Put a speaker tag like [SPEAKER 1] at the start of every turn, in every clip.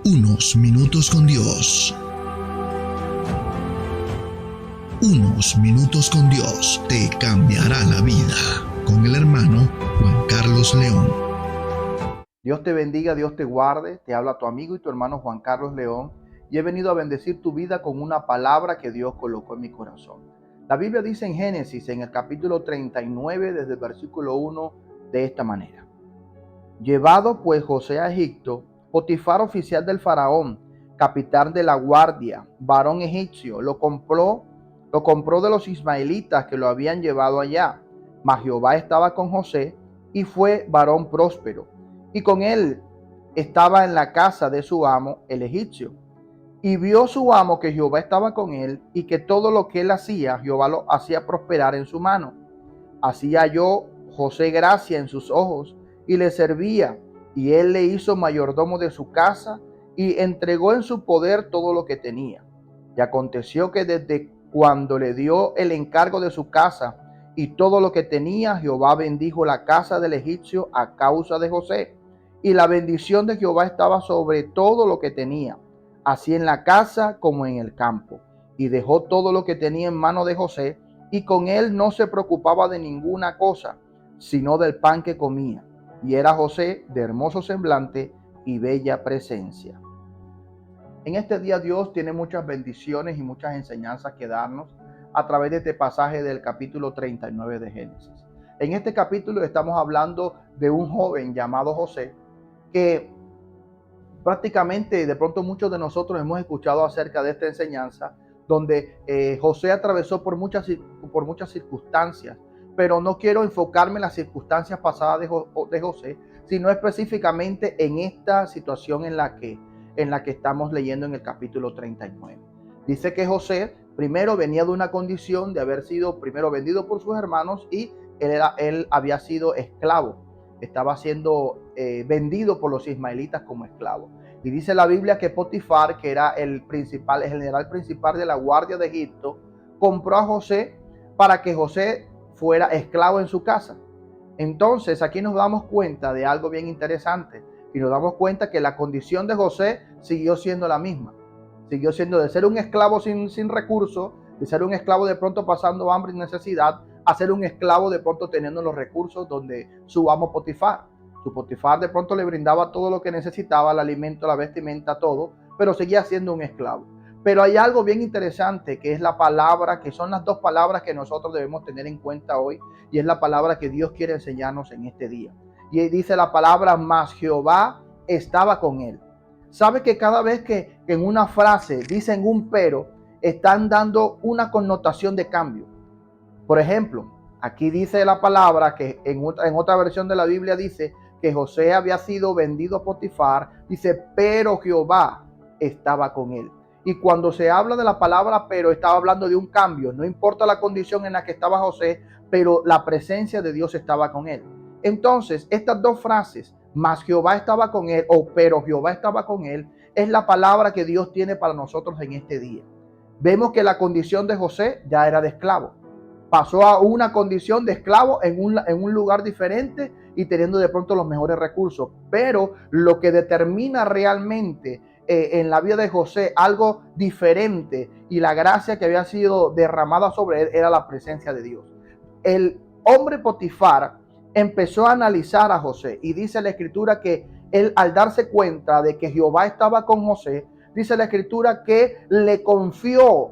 [SPEAKER 1] Unos minutos con Dios. Unos minutos con Dios te cambiará la vida. Con el hermano Juan Carlos León.
[SPEAKER 2] Dios te bendiga, Dios te guarde. Te habla tu amigo y tu hermano Juan Carlos León. Y he venido a bendecir tu vida con una palabra que Dios colocó en mi corazón. La Biblia dice en Génesis, en el capítulo 39, desde el versículo 1, de esta manera. Llevado pues José a Egipto, Potifar, oficial del faraón, capitán de la guardia, varón egipcio, lo compró de los ismaelitas que lo habían llevado allá. Mas Jehová estaba con José y fue varón próspero, y con él estaba en la casa de su amo, el egipcio. Y vio su amo que Jehová estaba con él, y que todo lo que él hacía, Jehová lo hacía prosperar en su mano. Así halló José gracia en sus ojos, y le servía, y él le hizo mayordomo de su casa, y entregó en su poder todo lo que tenía. Y aconteció que desde cuando le dio el encargo de su casa y todo lo que tenía, Jehová bendijo la casa del egipcio a causa de José. Y la bendición de Jehová estaba sobre todo lo que tenía, así en la casa como en el campo. Y dejó todo lo que tenía en mano de José, y con él no se preocupaba de ninguna cosa, sino del pan que comía. Y era José de hermoso semblante y bella presencia. En este día Dios tiene muchas bendiciones y muchas enseñanzas que darnos a través de este pasaje del capítulo 39 de Génesis. En este capítulo estamos hablando de un joven llamado José, que prácticamente de pronto muchos de nosotros hemos escuchado acerca de esta enseñanza, donde José atravesó por muchas circunstancias, pero no quiero enfocarme en las circunstancias pasadas de José, sino específicamente en esta situación en la que estamos leyendo en el capítulo 39. Dice que José primero venía de una condición de haber sido primero vendido por sus hermanos, y él había sido esclavo. Estaba siendo vendido por los ismaelitas como esclavo. Y dice la Biblia que Potifar, que era el general principal de la guardia de Egipto, compró a José para que José fuera esclavo en su casa. Entonces aquí nos damos cuenta de algo bien interesante, y nos damos cuenta que la condición de José siguió siendo la misma. Siguió siendo de ser un esclavo sin recursos, de ser un esclavo de pronto pasando hambre y necesidad, a ser un esclavo de pronto teniendo los recursos donde su amo Potifar. Su Potifar de pronto le brindaba todo lo que necesitaba, el alimento, la vestimenta, todo, pero seguía siendo un esclavo. Pero hay algo bien interesante, que es la palabra, que son las dos palabras que nosotros debemos tener en cuenta hoy, y es la palabra que Dios quiere enseñarnos en este día. Y dice la palabra, mas Jehová estaba con él. ¿Sabe que cada vez que en una frase dicen un pero, están dando una connotación de cambio? Por ejemplo, aquí dice la palabra que en otra versión de la Biblia dice que José había sido vendido a Potifar, dice, pero Jehová estaba con él. Y cuando se habla de la palabra pero, estaba hablando de un cambio. No importa la condición en la que estaba José, pero la presencia de Dios estaba con él. Entonces, estas dos frases, mas Jehová estaba con él, o pero Jehová estaba con él, es la palabra que Dios tiene para nosotros en este día. Vemos que la condición de José ya era de esclavo. Pasó a una condición de esclavo en un lugar diferente y teniendo de pronto los mejores recursos. Pero lo que determina realmente en la vida de José algo diferente, y la gracia que había sido derramada sobre él, era la presencia de Dios. El hombre Potifar empezó a analizar a José, y dice la escritura que él, al darse cuenta de que Jehová estaba con José, dice la escritura que le confió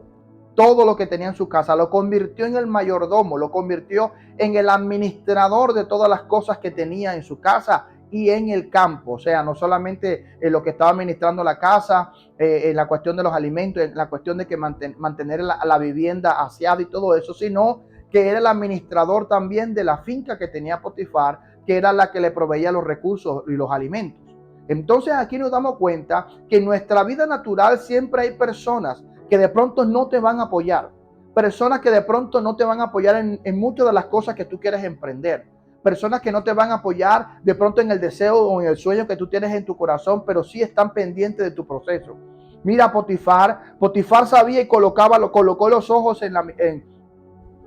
[SPEAKER 2] todo lo que tenía en su casa, lo convirtió en el mayordomo, lo convirtió en el administrador de todas las cosas que tenía en su casa y en el campo. O sea, no solamente en lo que estaba administrando la casa, en la cuestión de los alimentos, en la cuestión de que mantener la vivienda aseada y todo eso, sino que era el administrador también de la finca que tenía Potifar, que era la que le proveía los recursos y los alimentos. Entonces aquí nos damos cuenta que en nuestra vida natural siempre hay personas que de pronto no te van a apoyar, personas que de pronto no te van a apoyar en muchas de las cosas que tú quieres emprender, personas que no te van a apoyar de pronto en el deseo o en el sueño que tú tienes en tu corazón, pero sí están pendientes de tu proceso. Mira, Potifar sabía y colocó los ojos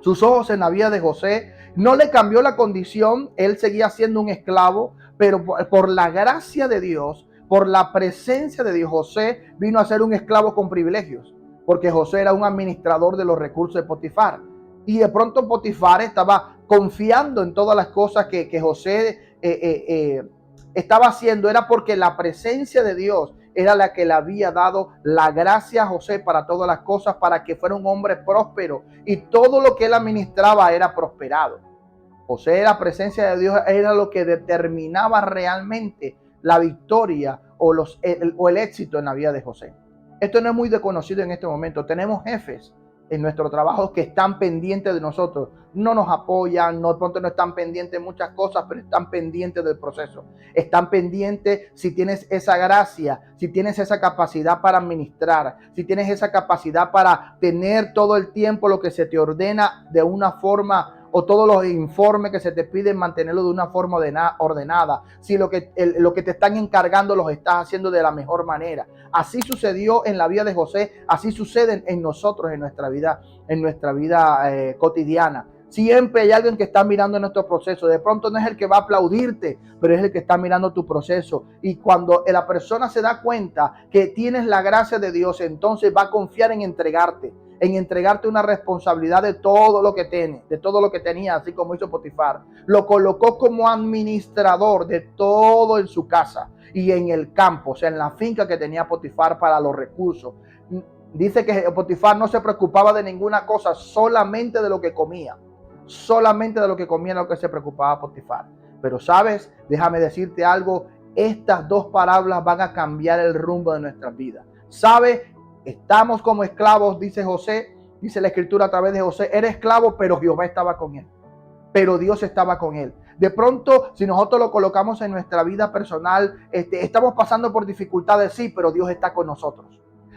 [SPEAKER 2] sus ojos en la vida de José. No le cambió la condición, él seguía siendo un esclavo, pero por la gracia de Dios, por la presencia de Dios, José vino a ser un esclavo con privilegios, porque José era un administrador de los recursos de Potifar. Y de pronto Potifar estaba confiando en todas las cosas que José estaba haciendo. Era porque la presencia de Dios era la que le había dado la gracia a José para todas las cosas, para que fuera un hombre próspero. Y todo lo que él administraba era prosperado. José, la presencia de Dios era lo que determinaba realmente la victoria o el éxito en la vida de José. Esto no es muy desconocido en este momento. Tenemos jefes en nuestro trabajo que están pendientes de nosotros, no nos apoyan, no, pronto no están pendientes de muchas cosas, pero están pendientes del proceso, están pendientes si tienes esa gracia, si tienes esa capacidad para administrar, si tienes esa capacidad para tener todo el tiempo lo que se te ordena de una forma, o todos los informes que se te piden mantenerlo de una forma ordenada, si lo que te están encargando los estás haciendo de la mejor manera. Así sucedió en la vida de José, así sucede en nosotros, en nuestra vida cotidiana. Siempre hay alguien que está mirando nuestro proceso. De pronto no es el que va a aplaudirte, pero es el que está mirando tu proceso. Y cuando la persona se da cuenta que tienes la gracia de Dios, entonces va a confiar en entregarte una responsabilidad de todo lo que tiene, de todo lo que tenía, así como hizo Potifar. Lo colocó como administrador de todo en su casa y en el campo, o sea, en la finca que tenía Potifar para los recursos. Dice que Potifar no se preocupaba de ninguna cosa, solamente de lo que comía. Solamente de lo que comía lo que se preocupaba Potifar. Pero sabes, déjame decirte algo, estas dos parábolas van a cambiar el rumbo de nuestras vidas. ¿Sabes? Estamos como esclavos, dice José, dice la escritura a través de José, era esclavo, pero Jehová estaba con él. Pero Dios estaba con él. De pronto, si nosotros lo colocamos en nuestra vida personal, estamos pasando por dificultades, sí, pero Dios está con nosotros.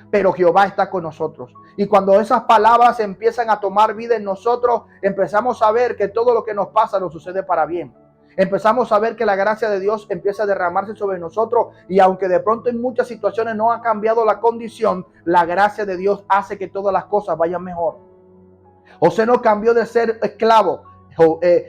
[SPEAKER 2] Pero Jehová está con nosotros. Y cuando esas palabras empiezan a tomar vida en nosotros, empezamos a ver que todo lo que nos pasa nos sucede para bien. Empezamos a ver que la gracia de Dios empieza a derramarse sobre nosotros, y aunque de pronto en muchas situaciones no ha cambiado la condición, la gracia de Dios hace que todas las cosas vayan mejor. José no cambió de ser esclavo.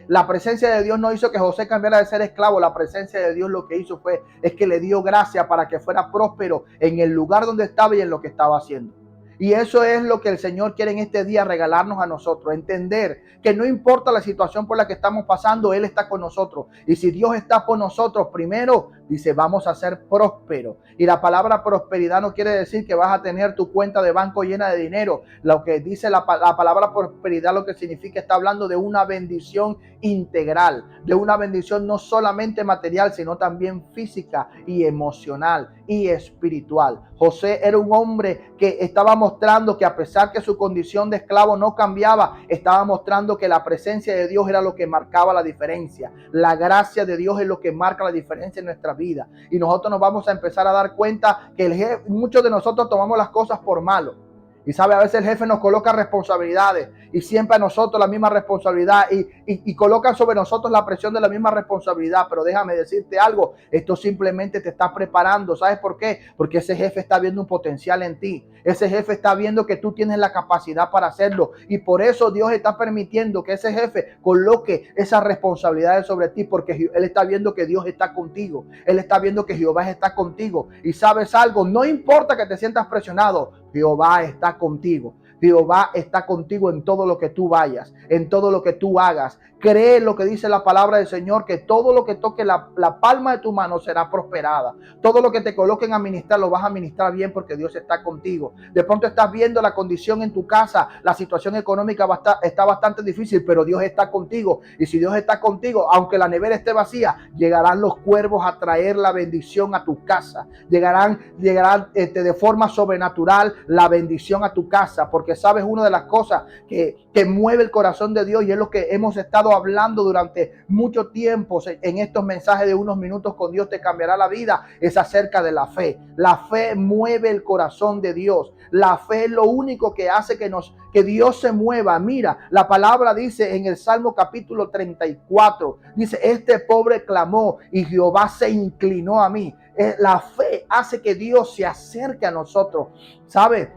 [SPEAKER 2] La presencia de Dios no hizo que José cambiara de ser esclavo. La presencia de Dios lo que hizo es que le dio gracia para que fuera próspero en el lugar donde estaba y en lo que estaba haciendo. Y eso es lo que el Señor quiere en este día regalarnos a nosotros. Entender que no importa la situación por la que estamos pasando, Él está con nosotros. Y si Dios está con nosotros, primero dice, vamos a ser prósperos. Y la palabra prosperidad no quiere decir que vas a tener tu cuenta de banco llena de dinero. Lo que dice la palabra prosperidad, lo que significa, está hablando de una bendición integral, de una bendición no solamente material, sino también física y emocional y espiritual. José era un hombre que estaba mostrando que, a pesar que su condición de esclavo no cambiaba, estaba mostrando que la presencia de Dios era lo que marcaba la diferencia. La gracia de Dios es lo que marca la diferencia en nuestra vida. Y nosotros nos vamos a empezar a dar cuenta que muchos de nosotros tomamos las cosas por malo. Y sabe, a veces el jefe nos coloca responsabilidades y siempre a nosotros la misma responsabilidad y colocan sobre nosotros la presión de la misma responsabilidad. Pero déjame decirte algo, esto simplemente te está preparando. ¿Sabes por qué? Porque ese jefe está viendo un potencial en ti. Ese jefe está viendo que tú tienes la capacidad para hacerlo, y por eso Dios está permitiendo que ese jefe coloque esas responsabilidades sobre ti, porque Él está viendo que Dios está contigo. Él está viendo que Jehová está contigo. Y sabes algo, no importa que te sientas presionado, Jehová está contigo. Jehová está contigo en todo lo que tú vayas, en todo lo que tú hagas. Cree lo que dice la palabra del Señor, que todo lo que toque la palma de tu mano será prosperada. Todo lo que te coloquen a ministrar, lo vas a ministrar bien, porque Dios está contigo. De pronto estás viendo la condición en tu casa, la situación económica está bastante difícil, pero Dios está contigo. Y si Dios está contigo, aunque la nevera esté vacía, llegarán los cuervos a traer la bendición a tu casa. Llegarán de forma sobrenatural la bendición a tu casa, porque sabes, una de las cosas que mueve el corazón de Dios, y es lo que hemos estado hablando durante mucho tiempo en estos mensajes de unos minutos con Dios te cambiará la vida, es acerca de la fe. La fe mueve el corazón de Dios. La fe es lo único que hace que Dios se mueva. Mira, la palabra dice en el Salmo capítulo 34, dice, este pobre clamó y Jehová se inclinó a mí. La fe hace que Dios se acerque a nosotros. ¿Sabes?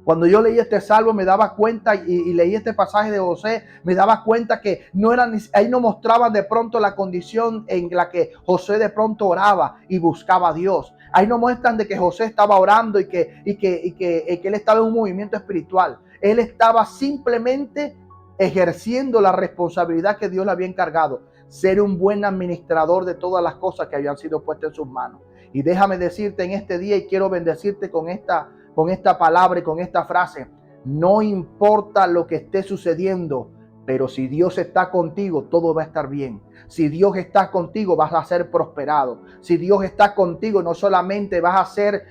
[SPEAKER 2] Cuando yo leí este salmo me daba cuenta y leí este pasaje de José, me daba cuenta que no eran, ahí no mostraban de pronto la condición en la que José de pronto oraba y buscaba a Dios. Ahí no muestran de que José estaba orando y que él estaba en un movimiento espiritual. Él estaba simplemente ejerciendo la responsabilidad que Dios le había encargado, ser un buen administrador de todas las cosas que habían sido puestas en sus manos. Y déjame decirte en este día, y quiero bendecirte con esta palabra y con esta frase: no importa lo que esté sucediendo, pero si Dios está contigo, todo va a estar bien. Si Dios está contigo, vas a ser prosperado. Si Dios está contigo, no solamente vas a ser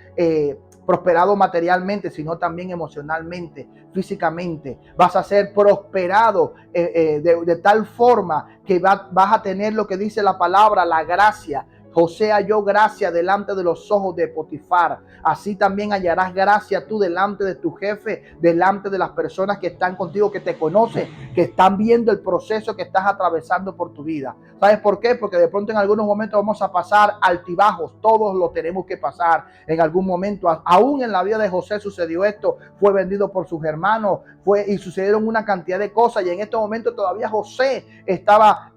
[SPEAKER 2] prosperado materialmente, sino también emocionalmente, físicamente. Vas a ser prosperado de tal forma que vas a tener lo que dice la palabra, la gracia. José halló gracia delante de los ojos de Potifar. Así también hallarás gracia tú delante de tu jefe, delante de las personas que están contigo, que te conocen, que están viendo el proceso que estás atravesando por tu vida. ¿Sabes por qué? Porque de pronto en algunos momentos vamos a pasar altibajos. Todos lo tenemos que pasar en algún momento. Aún en la vida de José sucedió esto. Fue vendido por sus hermanos. Y sucedieron una cantidad de cosas. Y en este momento todavía José estaba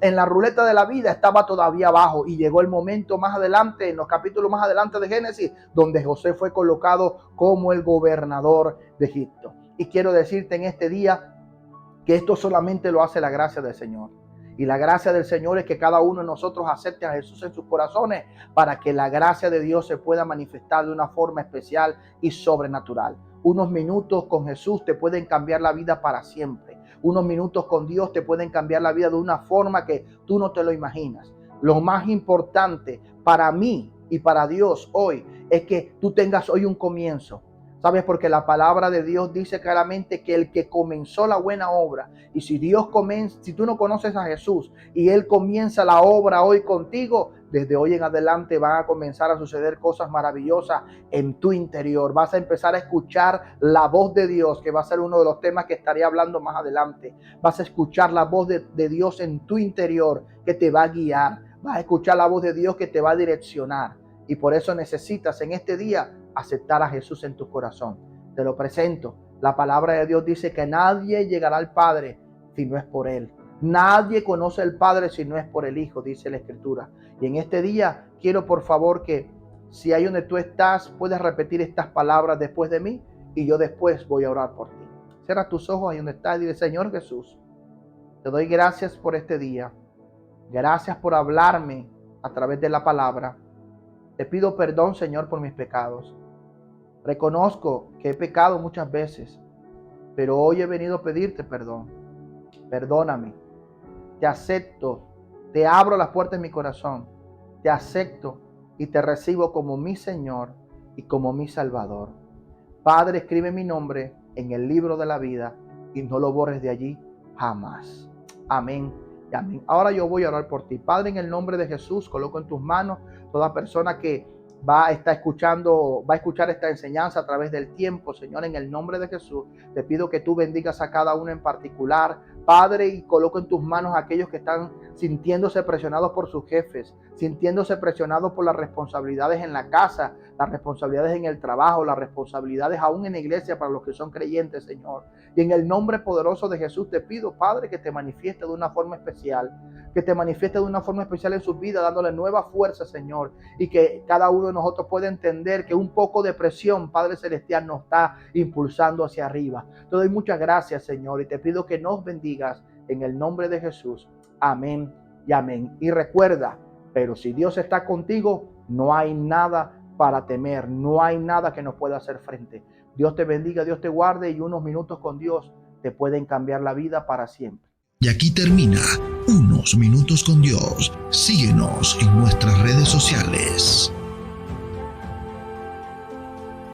[SPEAKER 2] en la ruleta de la vida, estaba todavía abajo, y llegó el momento más adelante, en los capítulos más adelante de Génesis, donde José fue colocado como el gobernador de Egipto. Y quiero decirte en este día que esto solamente lo hace la gracia del Señor. Y la gracia del Señor es que cada uno de nosotros acepte a Jesús en sus corazones, para que la gracia de Dios se pueda manifestar de una forma especial y sobrenatural. Unos minutos con Jesús te pueden cambiar la vida para siempre. Unos minutos con Dios te pueden cambiar la vida de una forma que tú no te lo imaginas. Lo más importante para mí y para Dios hoy es que tú tengas hoy un comienzo. ¿Sabes? Porque la palabra de Dios dice claramente que el que comenzó la buena obra, y si tú no conoces a Jesús y Él comienza la obra hoy contigo, desde hoy en adelante van a comenzar a suceder cosas maravillosas en tu interior. Vas a empezar a escuchar la voz de Dios, que va a ser uno de los temas que estaré hablando más adelante. Vas a escuchar la voz de Dios en tu interior, que te va a guiar. Vas a escuchar la voz de Dios que te va a direccionar. Y por eso necesitas en este día aceptar a Jesús en tu corazón. Te lo presento. La palabra de Dios dice que nadie llegará al Padre si no es por Él. Nadie conoce al Padre si no es por el Hijo, dice la Escritura. Y en este día quiero por favor que, si ahí donde tú estás, puedes repetir estas palabras después de mí, y yo después voy a orar por ti. Cierra tus ojos ahí donde estás y dile: Señor Jesús, te doy gracias por este día. Gracias por hablarme a través de la palabra. Te pido perdón, Señor, por mis pecados. Reconozco que he pecado muchas veces, pero hoy he venido a pedirte perdón. Perdóname. Te acepto. Te abro las puertas de mi corazón. Te acepto y te recibo como mi Señor y como mi Salvador. Padre, escribe mi nombre en el libro de la vida y no lo borres de allí jamás. Amén y amén. Ahora yo voy a orar por ti. Padre, en el nombre de Jesús, coloco en tus manos toda persona que va a escuchar esta enseñanza a través del tiempo. Señor, en el nombre de Jesús, te pido que tú bendigas a cada uno en particular, Padre, y coloco en tus manos a aquellos que están sintiéndose presionados por sus jefes, sintiéndose presionados por las responsabilidades en la casa, las responsabilidades en el trabajo, las responsabilidades aún en la iglesia para los que son creyentes, Señor. Y en el nombre poderoso de Jesús te pido, Padre, que te manifieste de una forma especial, en sus vidas, dándole nueva fuerza, Señor, y que cada uno de nosotros pueda entender que un poco de presión, Padre Celestial, nos está impulsando hacia arriba. Te doy muchas gracias, Señor, y te pido que nos bendigas en el nombre de Jesús. Amén y amén. Y recuerda, pero si Dios está contigo, no hay nada para temer, no hay nada que nos pueda hacer frente. Dios te bendiga, Dios te guarde, y unos minutos con Dios te pueden cambiar la vida para siempre.
[SPEAKER 1] Y aquí termina Unos Minutos con Dios. Síguenos en nuestras redes sociales.